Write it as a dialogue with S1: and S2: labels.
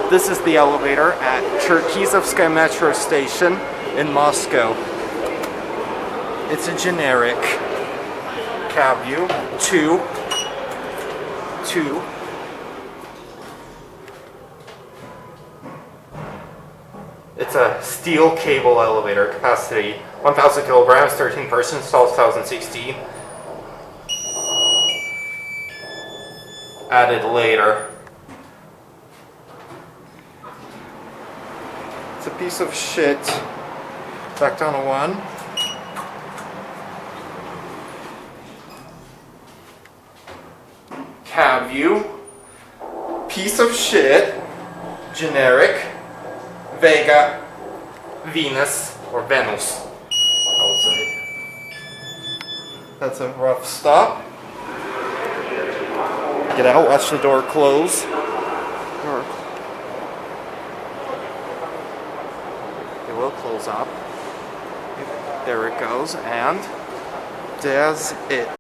S1: This is the elevator at Cherkizovskaya metro station in Moscow. It's a generic cab view. Two. It's a steel cable elevator, capacity 1,000 kilograms, 13 persons, installed 2016. Added later. It's a piece of shit. Back down to 1. Cab view. Piece of shit. Generic. Vega. Venus. Or Venus, I would say. That's a rough stop. Get out, watch the door close. It will close up. There it goes, and that's it.